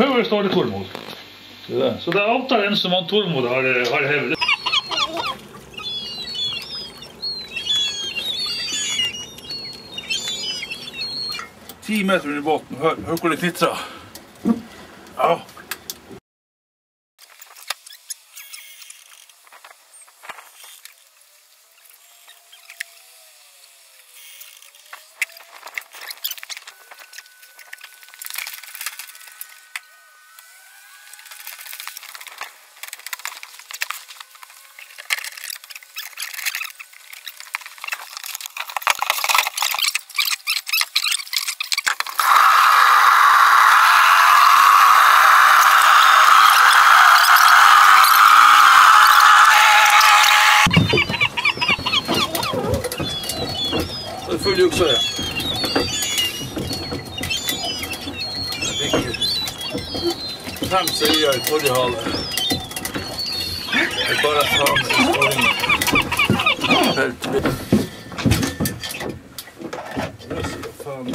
høyere står det Tormod. Så det er avtalt en som han Tormod har hevet. 10 meter under båten. Hør hvor det knitrer. Ja. Full jukse, ja. Jeg fikk 5 serier i forrige hale. Jeg bare tar med skåringen. Helt vidt. Jeg sier faen.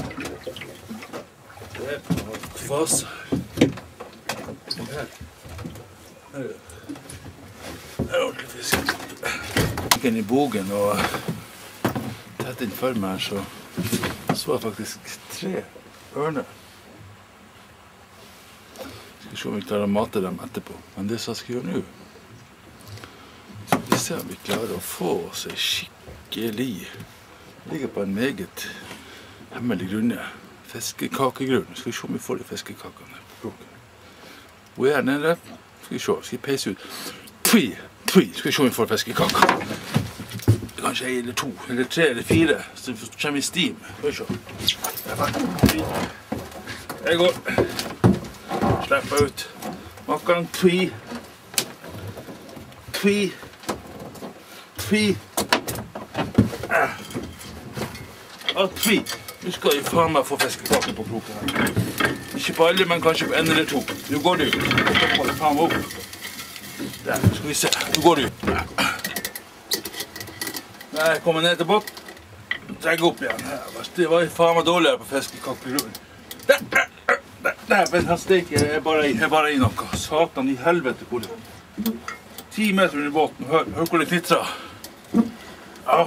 Det er på noen faser. Her. Her er ordentlig fisk. Jeg gikk inn i bogen og tett innenfor meg her, så var faktisk 3 ørner. Jeg skal se om vi klarer å mate dem etterpå, men det som jeg skal gjøre nå, så vi ser om vi klarer å få oss en skikkelig, ligger på en meget hemmelig grunne, fiskekakegrunn. Skal vi se om vi får de fiskekakene på kroken. Hvor er den nede? Skal vi se, skal vi peise ut. Tvi, skal vi se om vi får fiskekaker. Kanskje 1 eller 2, eller 3 eller 4, så kommer vi i stim. Hør så. Jeg går. Slipper ut. Makkeren tvi. Og tvi. Nå skal vi faen meg få fiskekaker på kroken her. Ikke på alle, men kanskje på 1 eller 2. Nå går du. Så får jeg faen meg opp. Der, skal vi se. Nå går du. Jeg kommer ned til båt. Trenger opp igjen. Det var faen meg dårligere på fiskekakegrunn. Der, men han steker er bare i noe. Satan i helvete hvor det. 10 meter under båten. Hør hvor det knitrer. Ja.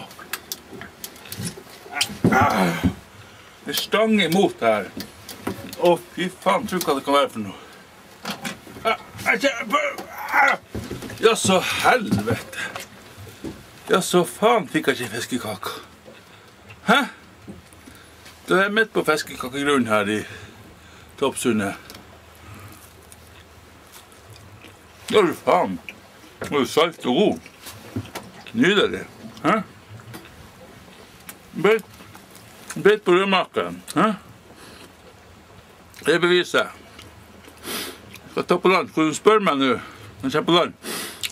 Det stanger imot her. Å, fy faen, tror hva det kan være for noe. Ja, så helvete. Ja, så faen fikk jeg ikke fiskekaker. Hæ? Da er jeg midt på fiskekakegrunn her i Toppsundet. Ja, du faen. Det er salt og god. Nydelig. Hæ? Beit på rødmakeren. Hæ? Det beviser jeg. Jeg skal ta på land. Skal du spørre meg nå? Når jeg kommer på land.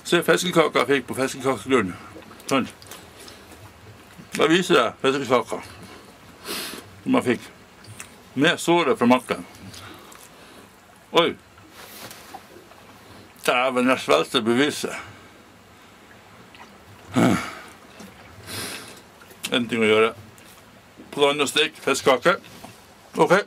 Se fiskekaker jeg fikk på fiskekakegrunn. Sånn. Da viser jeg fiskekaker som jeg fikk. Med såret fra makken. Oi. Dæven, jeg svelgte beviset. En ting å gjøre. På land og stek fiskekaker. Ok.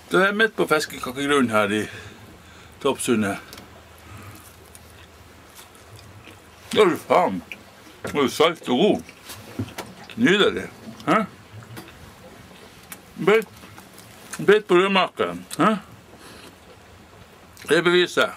Da er jeg midt på fiskekakegrunn her i Toppsundet. Ja, du faen. Det er salt og god. Nydelig. Hæ? Beit på rødmakeren. Hæ? Det beviser jeg.